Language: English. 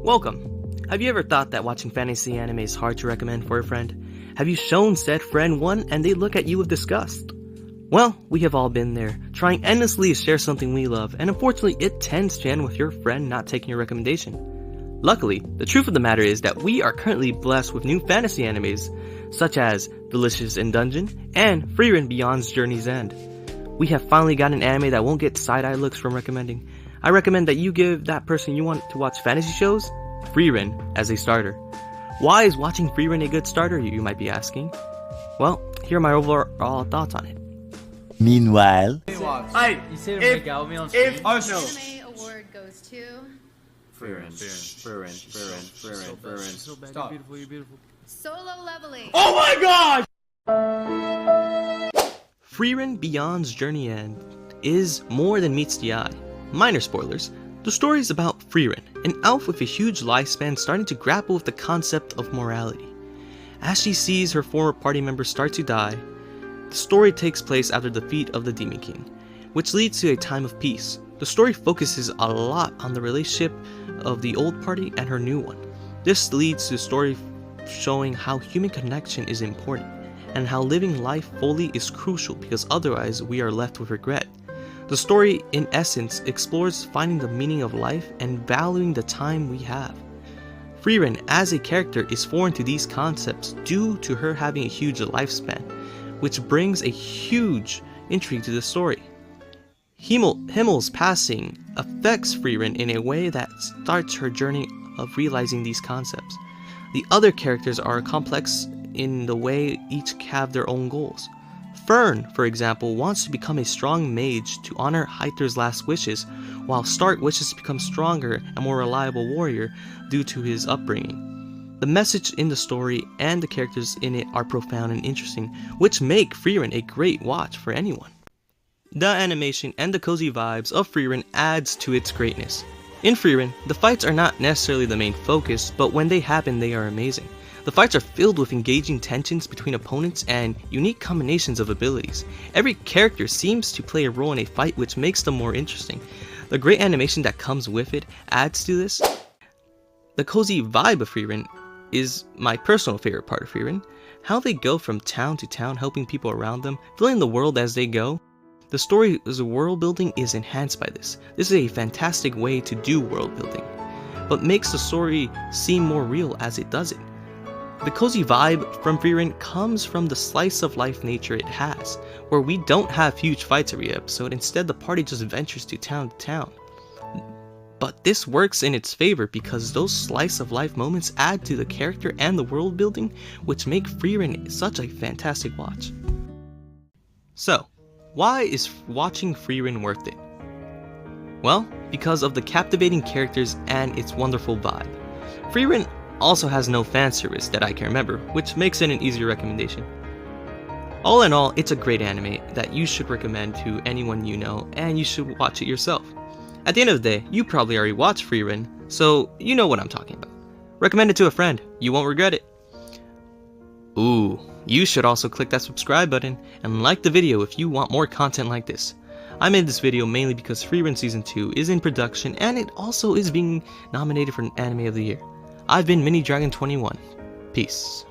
Welcome! Have you ever thought that watching fantasy anime is hard to recommend for a friend? Have you shown said friend one and they look at you with disgust? Well, we have all been there, trying endlessly to share something we love, and unfortunately it tends to end with your friend not taking your recommendation. Luckily, the truth of the matter is that we are currently blessed with new fantasy animes, such as Delicious in Dungeon and Frieren Beyond's Journey's End. We have finally got an anime that won't get side-eye looks from recommending. I recommend that you give that person you want to watch fantasy shows Frieren as a starter. Why is watching Frieren a good starter, you might be asking? Well, here are my overall thoughts on it. Meanwhile, Anime award goes to Frieren. So bad, Stop. you're beautiful. Solo Leveling. Oh my god! Frieren Beyond's Journey End is more than meets the eye. Minor spoilers, the story is about Frieren, an elf with a huge lifespan starting to grapple with the concept of morality. As she sees her former party members start to die, the story takes place after the defeat of the Demon King, which leads to a time of peace. The story focuses a lot on the relationship of the old party and her new one. This leads to the story showing how human connection is important, and how living life fully is crucial because otherwise we are left with regret. The story, in essence, explores finding the meaning of life and valuing the time we have. Frieren, as a character, is foreign to these concepts due to her having a huge lifespan, which brings a huge intrigue to the story. Himmel's passing affects Frieren in a way that starts her journey of realizing these concepts. The other characters are complex in the way each have their own goals. Fern, for example, wants to become a strong mage to honor Hyther's last wishes, while Stark wishes to become stronger and more reliable warrior due to his upbringing. The message in the story and the characters in it are profound and interesting, which make Frieren a great watch for anyone. The animation and the cozy vibes of Frieren adds to its greatness. In Frieren, the fights are not necessarily the main focus, but when they happen they are amazing. The fights are filled with engaging tensions between opponents and unique combinations of abilities. Every character seems to play a role in a fight, which makes them more interesting. The great animation that comes with it adds to this. The cozy vibe of Frieren is my personal favorite part of Frieren. How they go from town to town helping people around them, filling the world as they go. The story's world building is enhanced by this. This is a fantastic way to do world building, but makes the story seem more real as it does it. The cozy vibe from Frieren comes from the slice of life nature it has, where we don't have huge fights every episode, instead the party just ventures to town. But this works in its favor because those slice of life moments add to the character and the world building, which make Frieren such a fantastic watch. So, why is watching Frieren worth it? Well, because of the captivating characters and its wonderful vibe. Frieren also has no fan service that I can remember, which makes it an easier recommendation. All in all, it's a great anime that you should recommend to anyone you know, and you should watch it yourself. At the end of the day, you probably already watched Frieren, so you know what I'm talking about. Recommend it to a friend, you won't regret it. Ooh, you should also click that subscribe button and like the video if you want more content like this. I made this video mainly because Frieren Season 2 is in production and it also is being nominated for an Anime of the Year. I've been Mini Dragon 21. Peace.